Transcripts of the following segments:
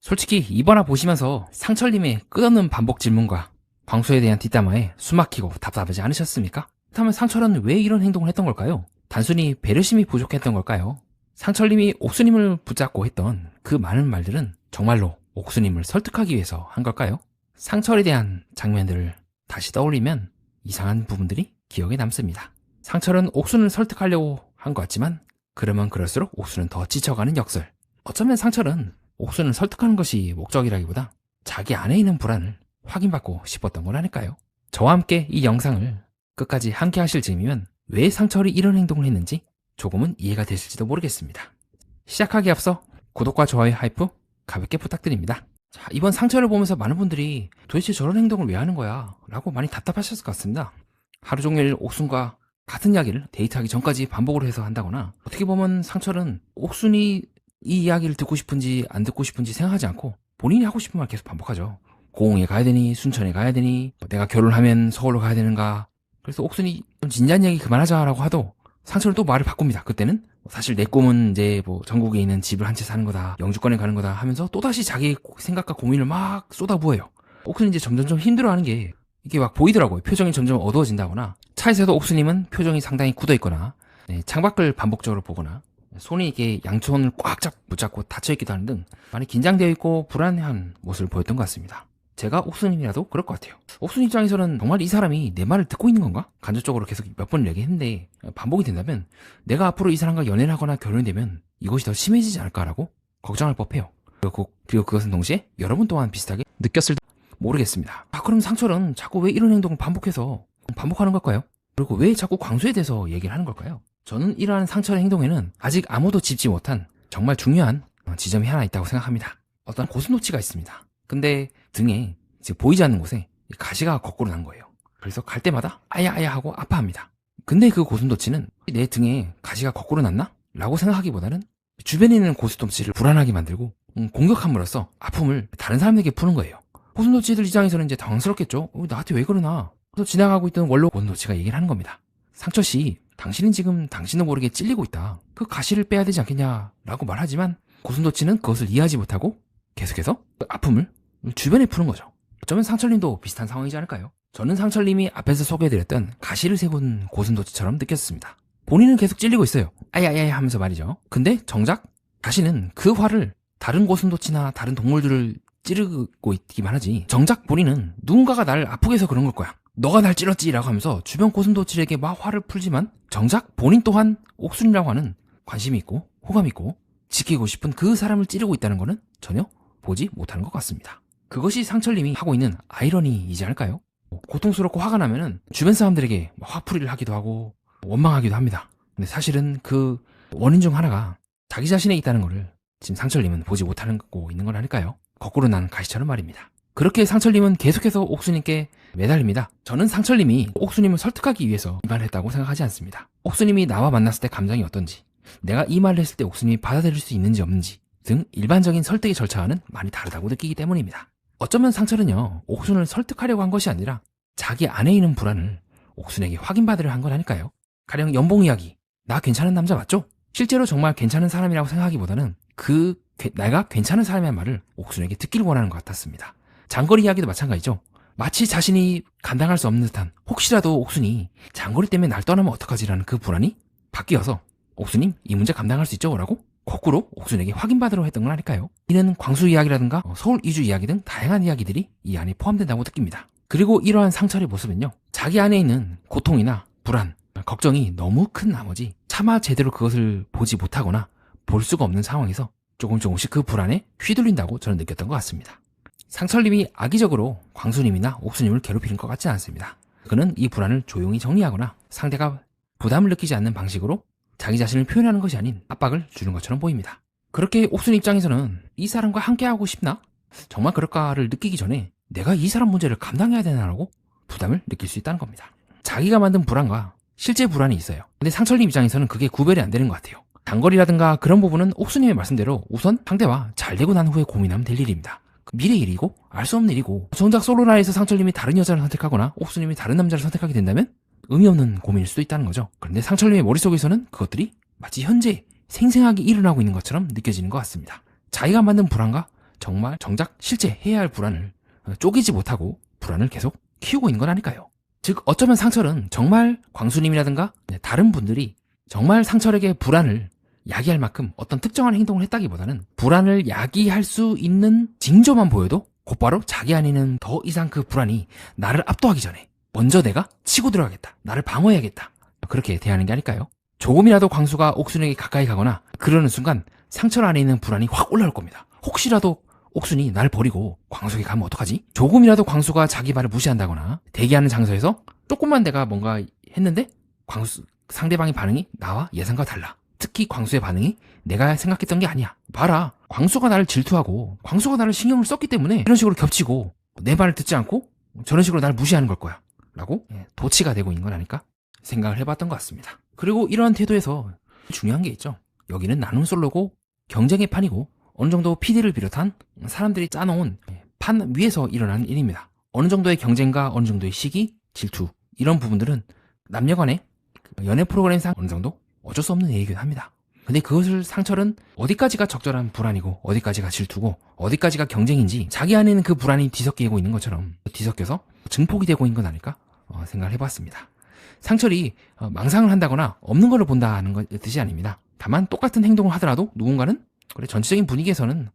솔직히 이번화 보시면서 상철님의 끝없는 반복 질문과 광수에 대한 뒷담화에 숨막히고 답답하지 않으셨습니까? 그렇다면 상철은 왜 이런 행동을 했던 걸까요? 단순히 배려심이 부족했던 걸까요? 상철님이 옥수님을 붙잡고 했던 그 많은 말들은 정말로 옥수님을 설득하기 위해서 한 걸까요? 상철에 대한 장면들을 다시 떠올리면 이상한 부분들이 기억에 남습니다. 상철은 옥순을 설득하려고 한 것 같지만 그러면 그럴수록 옥순은 더 지쳐가는 역설. 어쩌면 상철은 옥순을 설득하는 것이 목적이라기보다 자기 안에 있는 불안을 확인받고 싶었던 건 아닐까요? 저와 함께 이 영상을 끝까지 함께 하실 즈음이면 왜 상철이 이런 행동을 했는지 조금은 이해가 되실지도 모르겠습니다. 시작하기에 앞서 구독과 좋아요 하이프 가볍게 부탁드립니다. 자, 이번 상철을 보면서 많은 분들이 도대체 저런 행동을 왜 하는 거야? 라고 많이 답답하셨을 것 같습니다. 하루 종일 옥순과 같은 이야기를 데이트하기 전까지 반복을 해서 한다거나, 어떻게 보면 상철은 옥순이 이 이야기를 듣고 싶은지 안 듣고 싶은지 생각하지 않고 본인이 하고 싶은 말 계속 반복하죠. 고흥에 가야 되니, 순천에 가야 되니, 내가 결혼하면 서울로 가야 되는가. 그래서 옥순이 좀 진지한 얘기 그만하자라고 하도 상철은 또 말을 바꿉니다. 그때는 사실 내 꿈은 이제 뭐 전국에 있는 집을 한 채 사는 거다, 영주권에 가는 거다 하면서 또다시 자기 생각과 고민을 막 쏟아부어요. 옥순이 이제 점점 힘들어하는 게 이게 막 보이더라고요. 표정이 점점 어두워진다거나, 차에서도 옥수님은 표정이 상당히 굳어있거나, 창밖을 반복적으로 보거나, 손이 이렇게 양손을 꽉 붙잡고 닫혀있기도 하는 등 많이 긴장되어 있고 불안한 모습을 보였던 것 같습니다. 제가 옥수님이라도 그럴 것 같아요. 옥수님 입장에서는 정말 이 사람이 내 말을 듣고 있는 건가? 간접적으로 계속 몇 번 얘기했는데 반복이 된다면 내가 앞으로 이 사람과 연애를 하거나 결혼이 되면 이것이 더 심해지지 않을까라고 걱정할 법해요. 그리고 그것은 동시에 여러분 또한 비슷하게 느꼈을 모르겠습니다. 그럼 상철은 자꾸 왜 이런 행동을 반복하는 걸까요? 그리고 왜 자꾸 광수에 대해서 얘기를 하는 걸까요? 저는 이러한 상철의 행동에는 아직 아무도 짚지 못한 정말 중요한 지점이 하나 있다고 생각합니다. 어떤 고슴도치가 있습니다. 근데 등에 지금 보이지 않는 곳에 가시가 거꾸로 난 거예요. 그래서 갈 때마다 아야 하고 아파합니다. 근데 그 고슴도치는 내 등에 가시가 거꾸로 났나? 라고 생각하기보다는 주변에 있는 고슴도치를 불안하게 만들고 공격함으로써 아픔을 다른 사람에게 푸는 거예요. 고슴도치들 입장에서는 이제 당황스럽겠죠. 나한테 왜 그러나? 그래서 지나가고 있던 원로 고슴도치가 얘기를 하는 겁니다. 상철씨, 당신은 지금 당신도 모르게 찔리고 있다. 그 가시를 빼야 되지 않겠냐라고 말하지만 고슴도치는 그것을 이해하지 못하고 계속해서 그 아픔을 주변에 푸는 거죠. 어쩌면 상철님도 비슷한 상황이지 않을까요? 저는 상철님이 앞에서 소개해드렸던 가시를 세운 고슴도치처럼 느꼈습니다. 본인은 계속 찔리고 있어요. 아야야야 하면서 말이죠. 근데 정작 가시는 그 화를 다른 고슴도치나 다른 동물들을 찌르고 있기만 하지, 정작 본인은 누군가가 날 아프게 해서 그런 걸 거야, 너가 날 찔렀지라고 하면서 주변 고슴도치에게 막 화를 풀지만 정작 본인 또한 옥순이라고 하는 관심이 있고 호감이 있고 지키고 싶은 그 사람을 찌르고 있다는 거는 전혀 보지 못하는 것 같습니다. 그것이 상철님이 하고 있는 아이러니이지 않을까요? 고통스럽고 화가 나면은 주변 사람들에게 화풀이를 하기도 하고 원망하기도 합니다. 근데 사실은 그 원인 중 하나가 자기 자신에 있다는 거를 지금 상철님은 보지 못하고 있는 건 아닐까요? 거꾸로 난 가시처럼 말입니다. 그렇게 상철님은 계속해서 옥수님께 매달립니다. 저는 상철님이 옥수님을 설득하기 위해서 이 말을 했다고 생각하지 않습니다. 옥수님이 나와 만났을 때 감정이 어떤지, 내가 이 말을 했을 때 옥수님이 받아들일 수 있는지 없는지 등 일반적인 설득의 절차와는 많이 다르다고 느끼기 때문입니다. 어쩌면 상철은요, 옥순을 설득하려고 한 것이 아니라 자기 안에 있는 불안을 옥순에게 확인받으려 한 건 아닐까요? 가령 연봉 이야기, 나 괜찮은 남자 맞죠? 실제로 정말 괜찮은 사람이라고 생각하기보다는 내가 괜찮은 사람의 말을 옥순에게 듣기를 원하는 것 같았습니다. 장거리 이야기도 마찬가지죠. 마치 자신이 감당할 수 없는 듯한, 혹시라도 옥순이 장거리 때문에 날 떠나면 어떡하지라는 그 불안이 바뀌어서 옥순님 이 문제 감당할 수 있죠? 라고 거꾸로 옥순에게 확인받으려 했던 건 아닐까요? 이는 광수 이야기라든가 서울 이주 이야기 등 다양한 이야기들이 이 안에 포함된다고 느낍니다. 그리고 이러한 상철의 모습은요, 자기 안에 있는 고통이나 불안, 걱정이 너무 큰 나머지 차마 제대로 그것을 보지 못하거나 볼 수가 없는 상황에서 조금씩 그 불안에 휘둘린다고 저는 느꼈던 것 같습니다. 상철님이 악의적으로 광수님이나 옥수님을 괴롭히는 것 같지 않습니다. 그는 이 불안을 조용히 정리하거나 상대가 부담을 느끼지 않는 방식으로 자기 자신을 표현하는 것이 아닌 압박을 주는 것처럼 보입니다. 그렇게 옥순 입장에서는 이 사람과 함께하고 싶나? 정말 그럴까를 느끼기 전에 내가 이 사람 문제를 감당해야 되나라고 부담을 느낄 수 있다는 겁니다. 자기가 만든 불안과 실제 불안이 있어요. 근데 상철님 입장에서는 그게 구별이 안 되는 것 같아요. 장거리라든가 그런 부분은 옥수님의 말씀대로 우선 상대와 잘 되고 난 후에 고민하면 될 일입니다. 미래 일이고 알 수 없는 일이고, 정작 솔로라에서 상철님이 다른 여자를 선택하거나 옥수님이 다른 남자를 선택하게 된다면 의미 없는 고민일 수도 있다는 거죠. 그런데 상철님의 머릿속에서는 그것들이 마치 현재 생생하게 일어나고 있는 것처럼 느껴지는 것 같습니다. 자기가 만든 불안과 정말 정작 실제 해야 할 불안을 쪼개지 못하고 불안을 계속 키우고 있는 건 아닐까요? 즉 어쩌면 상철은 정말 광수님이라든가 다른 분들이 정말 상철에게 불안을 야기할 만큼 어떤 특정한 행동을 했다기보다는 불안을 야기할 수 있는 징조만 보여도 곧바로 자기 안에는 더 이상 그 불안이 나를 압도하기 전에 먼저 내가 치고 들어가겠다. 나를 방어해야겠다. 그렇게 대하는 게 아닐까요? 조금이라도 광수가 옥순에게 가까이 가거나 그러는 순간 상철 안에 있는 불안이 확 올라올 겁니다. 혹시라도 옥순이 날 버리고 광수에게 가면 어떡하지? 조금이라도 광수가 자기 말을 무시한다거나 대기하는 장소에서 조금만 내가 뭔가 했는데 상대방의 반응이 나와 예상과 달라. 특히 광수의 반응이 내가 생각했던 게 아니야. 봐라. 광수가 나를 질투하고 광수가 나를 신경을 썼기 때문에 이런 식으로 겹치고 내 말을 듣지 않고 저런 식으로 나를 무시하는 걸 거야. 라고 도치가 되고 있는 건 아닐까 생각을 해봤던 것 같습니다. 그리고 이러한 태도에서 중요한 게 있죠. 여기는 나눔 솔로고 경쟁의 판이고 어느 정도 PD를 비롯한 사람들이 짜놓은 판 위에서 일어나는 일입니다. 어느 정도의 경쟁과 어느 정도의 시기, 질투 이런 부분들은 남녀간의 연애 프로그램상 어느 정도 어쩔 수 없는 얘기긴 합니다. 근데 그것을 상철은 어디까지가 적절한 불안이고 어디까지가 질투고 어디까지가 경쟁인지 자기 안에는 그 불안이 뒤섞이고 있는 것처럼 뒤섞여서 증폭이 되고 있는 건 아닐까 생각을 해봤습니다. 상철이 망상을 한다거나 없는 걸로 본다는 뜻이 아닙니다. 다만 똑같은 행동을 하더라도 누군가는 그래 전체적인 분위기에서는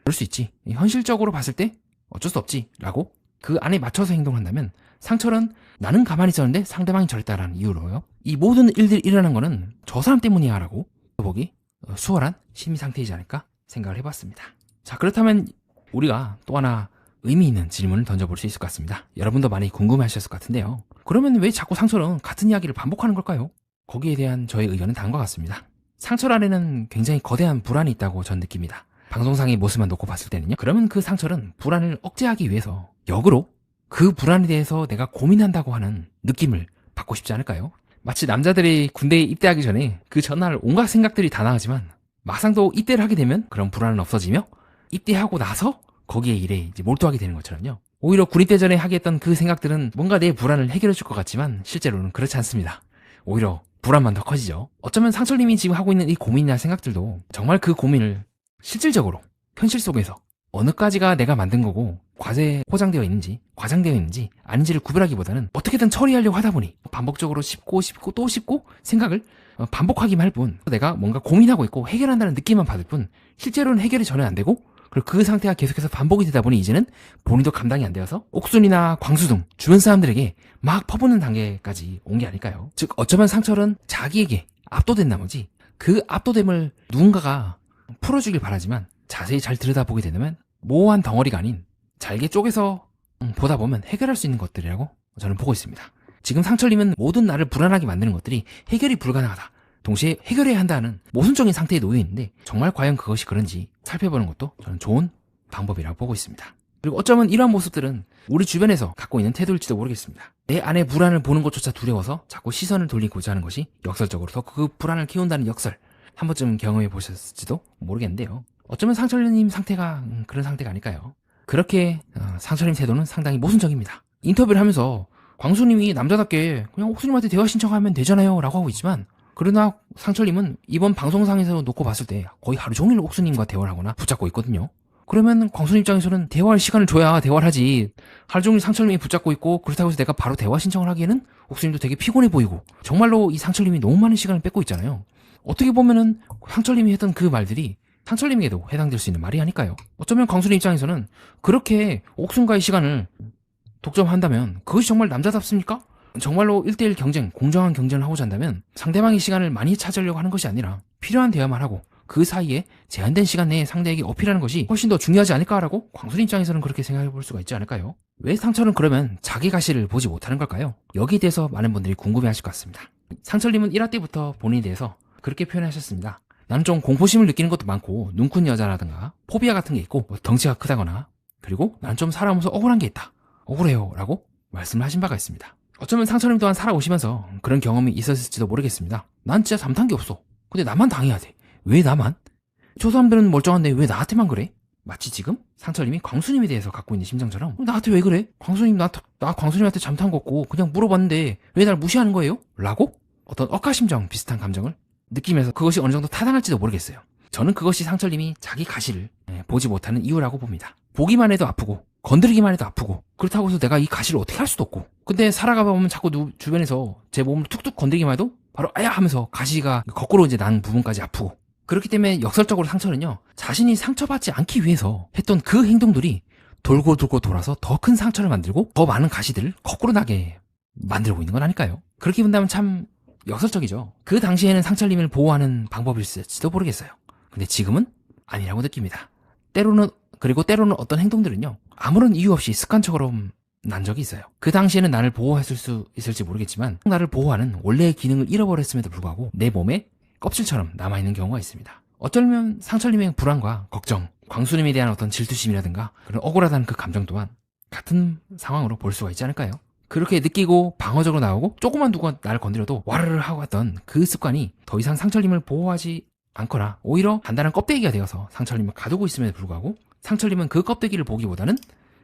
그럴 수 있지. 현실적으로 봤을 때 어쩔 수 없지 라고 그 안에 맞춰서 행동한다면 상철은 나는 가만히 있었는데 상대방이 저랬다라는 이유로요. 이 모든 일들이 일어난 거는 저 사람 때문이야 라고 보기 수월한 심리 상태이지 않을까 생각을 해봤습니다. 자, 그렇다면 우리가 또 하나 의미 있는 질문을 던져볼 수 있을 것 같습니다. 여러분도 많이 궁금해하셨을 것 같은데요. 그러면 왜 자꾸 상철은 같은 이야기를 반복하는 걸까요? 거기에 대한 저의 의견은 다음과 같습니다. 상철 안에는 굉장히 거대한 불안이 있다고 전 느낍니다. 방송상의 모습만 놓고 봤을 때는요. 그러면 그 상철은 불안을 억제하기 위해서 역으로 그 불안에 대해서 내가 고민한다고 하는 느낌을 받고 싶지 않을까요? 마치 남자들이 군대에 입대하기 전에 그 전날 온갖 생각들이 다 나가지만 막상 또 입대를 하게 되면 그런 불안은 없어지며 입대하고 나서 거기에 일에 이제 몰두하게 되는 것처럼요. 오히려 군입대 전에 하게 했던 그 생각들은 뭔가 내 불안을 해결해 줄 것 같지만 실제로는 그렇지 않습니다. 오히려 불안만 더 커지죠. 어쩌면 상철님이 지금 하고 있는 이 고민이나 생각들도 정말 그 고민을 실질적으로 현실 속에서 어느까지가 내가 만든 거고 과제에 포장되어 있는지 과장되어 있는지 아닌지를 구별하기보다는 어떻게든 처리하려고 하다 보니 반복적으로 씹고 또 씹고 생각을 반복하기만 할 뿐 내가 뭔가 고민하고 있고 해결한다는 느낌만 받을 뿐 실제로는 해결이 전혀 안 되고 그리고 그 상태가 계속해서 반복이 되다 보니 이제는 본인도 감당이 안 되어서 옥순이나 광수 등 주변 사람들에게 막 퍼붓는 단계까지 온 게 아닐까요? 즉 어쩌면 상철은 자기에게 압도된 나머지 그 압도됨을 누군가가 풀어주길 바라지만 자세히 잘 들여다보게 되면 모호한 덩어리가 아닌 잘게 쪼개서 보다 보면 해결할 수 있는 것들이라고 저는 보고 있습니다. 지금 상철님은 모든 나를 불안하게 만드는 것들이 해결이 불가능하다. 동시에 해결해야 한다는 모순적인 상태에 놓여 있는데 정말 과연 그것이 그런지 살펴보는 것도 저는 좋은 방법이라고 보고 있습니다. 그리고 어쩌면 이러한 모습들은 우리 주변에서 갖고 있는 태도일지도 모르겠습니다. 내 안의 불안을 보는 것조차 두려워서 자꾸 시선을 돌리고자 하는 것이 역설적으로 더 그 불안을 키운다는 역설 한 번쯤 경험해 보셨을지도 모르겠는데요. 어쩌면 상철님 상태가 그런 상태가 아닐까요? 그렇게 상철님 태도는 상당히 모순적입니다. 인터뷰를 하면서 광수님이 남자답게 그냥 옥수님한테 대화 신청하면 되잖아요 라고 하고 있지만 그러나 상철님은 이번 방송상에서 놓고 봤을 때 거의 하루 종일 옥수님과 대화를 하거나 붙잡고 있거든요. 그러면 광수님 입장에서는 대화할 시간을 줘야 대화를 하지 하루 종일 상철님이 붙잡고 있고 그렇다고 해서 내가 바로 대화 신청을 하기에는 옥수님도 되게 피곤해 보이고 정말로 이 상철님이 너무 많은 시간을 뺏고 있잖아요. 어떻게 보면은 상철님이 했던 그 말들이 상철님에게도 해당될 수 있는 말이 아닐까요? 어쩌면 광수님 입장에서는 그렇게 옥순과의 시간을 독점한다면 그것이 정말 남자답습니까? 정말로 1대1 경쟁, 공정한 경쟁을 하고자 한다면 상대방의 시간을 많이 차지하려고 하는 것이 아니라 필요한 대화만 하고 그 사이에 제한된 시간 내에 상대에게 어필하는 것이 훨씬 더 중요하지 않을까라고 광수님 입장에서는 그렇게 생각해 볼 수가 있지 않을까요? 왜 상철은 그러면 자기 가시를 보지 못하는 걸까요? 여기에 대해서 많은 분들이 궁금해 하실 것 같습니다. 상철님은 1화 때부터 본인에 대해서 그렇게 표현하셨습니다. 나는 좀 공포심을 느끼는 것도 많고 눈큰 여자라든가 포비아 같은 게 있고 덩치가 크다거나 그리고 나는 좀 살아오면서 억울한 게 있다. 억울해요 라고 말씀을 하신 바가 있습니다. 어쩌면 상철님 또한 살아오시면서 그런 경험이 있었을지도 모르겠습니다. 난 진짜 잘못한 게 없어. 근데 나만 당해야 돼. 왜 나만? 저 사람들은 멀쩡한데 왜 나한테만 그래? 마치 지금 상철님이 광수님에 대해서 갖고 있는 심정처럼 나한테 왜 그래? 광수님 나 광수님한테 잘못한 거 없고 그냥 물어봤는데 왜 날 무시하는 거예요? 라고 어떤 억하심정 비슷한 감정을 느끼면서 그것이 어느 정도 타당할지도 모르겠어요. 저는 그것이 상철님이 자기 가시를 보지 못하는 이유라고 봅니다. 보기만 해도 아프고 건드리기만 해도 아프고 그렇다고 해서 내가 이 가시를 어떻게 할 수도 없고 근데 살아가 보면 자꾸 주변에서 제 몸을 툭툭 건드리기만 해도 바로 아야 하면서 가시가 거꾸로 이제 난 부분까지 아프고 그렇기 때문에 역설적으로 상철은요 자신이 상처받지 않기 위해서 했던 그 행동들이 돌고 돌아서 더 큰 상처를 만들고 더 많은 가시들을 거꾸로 나게 만들고 있는 건 아닐까요? 그렇게 본다면 참 역설적이죠. 그 당시에는 상철님을 보호하는 방법일지도 모르겠어요. 근데 지금은 아니라고 느낍니다. 때로는 어떤 행동들은요 아무런 이유 없이 습관적으로 난 적이 있어요. 그 당시에는 나를 보호했을 수 있을지 모르겠지만 나를 보호하는 원래의 기능을 잃어버렸음에도 불구하고 내 몸에 껍질처럼 남아있는 경우가 있습니다. 어쩌면 상철님의 불안과 걱정, 광수님에 대한 어떤 질투심이라든가 그런 억울하다는 그 감정 또한 같은 상황으로 볼 수가 있지 않을까요? 그렇게 느끼고 방어적으로 나오고 조금만 누가 나를 건드려도 와르르 하고 왔던 그 습관이 더 이상 상철님을 보호하지 않거나 오히려 단단한 껍데기가 되어서 상철님을 가두고 있음에도 불구하고 상철님은 그 껍데기를 보기보다는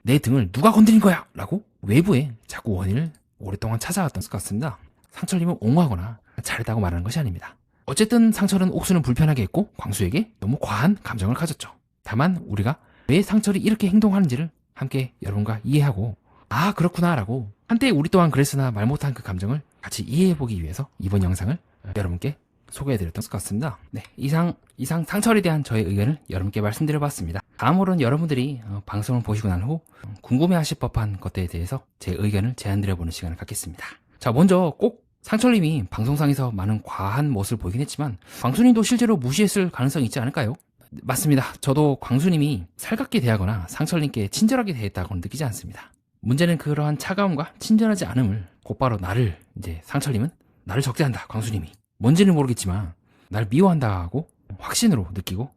내 등을 누가 건드린 거야! 라고 외부에 자꾸 원인을 오랫동안 찾아왔던 것 같습니다. 상철님은 옹호하거나 잘했다고 말하는 것이 아닙니다. 어쨌든 상철은 옥수는 불편하게 했고 광수에게 너무 과한 감정을 가졌죠. 다만 우리가 왜 상철이 이렇게 행동하는지를 함께 여러분과 이해하고 아 그렇구나 라고 한때 우리 또한 그랬으나 말 못한 그 감정을 같이 이해해보기 위해서 이번 영상을 여러분께 소개해드렸던 것 같습니다. 네, 이상 상철에 대한 저의 의견을 여러분께 말씀드려봤습니다. 다음으로는 여러분들이 방송을 보시고 난 후 궁금해하실 법한 것들에 대해서 제 의견을 제안드려보는 시간을 갖겠습니다. 자, 먼저 꼭 상철님이 방송상에서 많은 과한 모습을 보이긴 했지만 광수님도 실제로 무시했을 가능성이 있지 않을까요? 맞습니다. 저도 광수님이 살갑게 대하거나 상철님께 친절하게 대했다고는 느끼지 않습니다. 문제는 그러한 차가움과 친절하지 않음을 곧바로 상철님은 나를 적대한다, 광수님이. 뭔지는 모르겠지만 날 미워한다고 확신으로 느끼고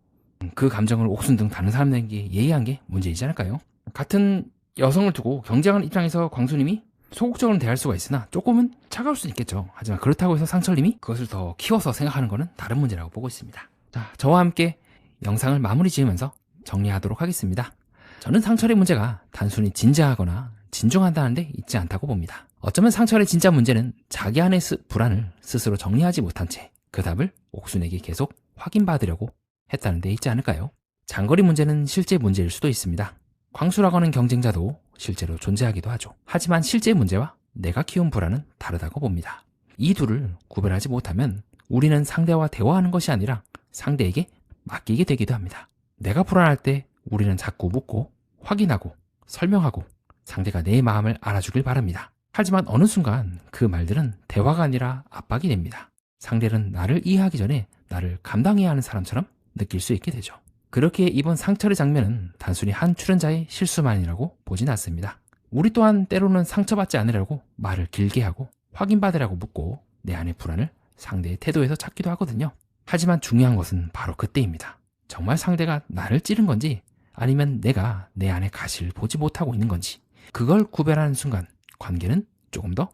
그 감정을 옥순 등 다른 사람들에게 예의한 게 문제이지 않을까요? 같은 여성을 두고 경쟁하는 입장에서 광수님이 소극적으로 대할 수가 있으나 조금은 차가울 수는 있겠죠. 하지만 그렇다고 해서 상철님이 그것을 더 키워서 생각하는 것은 다른 문제라고 보고 있습니다. 자, 저와 함께 영상을 마무리 지으면서 정리하도록 하겠습니다. 저는 상철의 문제가 단순히 진지하거나 진중하다는 데 있지 않다고 봅니다. 어쩌면 상철의 진짜 문제는 자기 안의 불안을 스스로 정리하지 못한 채 그 답을 옥순에게 계속 확인받으려고 했다는 데 있지 않을까요? 장거리 문제는 실제 문제일 수도 있습니다. 광수라고 하는 경쟁자도 실제로 존재하기도 하죠. 하지만 실제 문제와 내가 키운 불안은 다르다고 봅니다. 이 둘을 구별하지 못하면 우리는 상대와 대화하는 것이 아니라 상대에게 맡기게 되기도 합니다. 내가 불안할 때 우리는 자꾸 묻고 확인하고 설명하고 상대가 내 마음을 알아주길 바랍니다. 하지만 어느 순간 그 말들은 대화가 아니라 압박이 됩니다. 상대는 나를 이해하기 전에 나를 감당해야 하는 사람처럼 느낄 수 있게 되죠. 그렇게 이번 상철의 장면은 단순히 한 출연자의 실수만이라고 보진 않습니다. 우리 또한 때로는 상처받지 않으려고 말을 길게 하고 확인받으려고 묻고 내 안의 불안을 상대의 태도에서 찾기도 하거든요. 하지만 중요한 것은 바로 그때입니다. 정말 상대가 나를 찌른 건지 아니면 내가 내 안의 가시를 보지 못하고 있는 건지 그걸 구별하는 순간 관계는 조금 더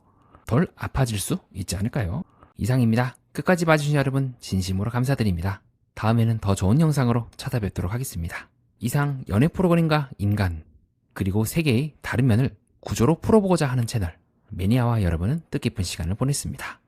덜 아파질 수 있지 않을까요? 이상입니다. 끝까지 봐주신 여러분 진심으로 감사드립니다. 다음에는 더 좋은 영상으로 찾아뵙도록 하겠습니다. 이상 연애 프로그램과 인간 그리고 세계의 다른 면을 구조로 풀어보고자 하는 채널 매니아와 여러분은 뜻깊은 시간을 보냈습니다.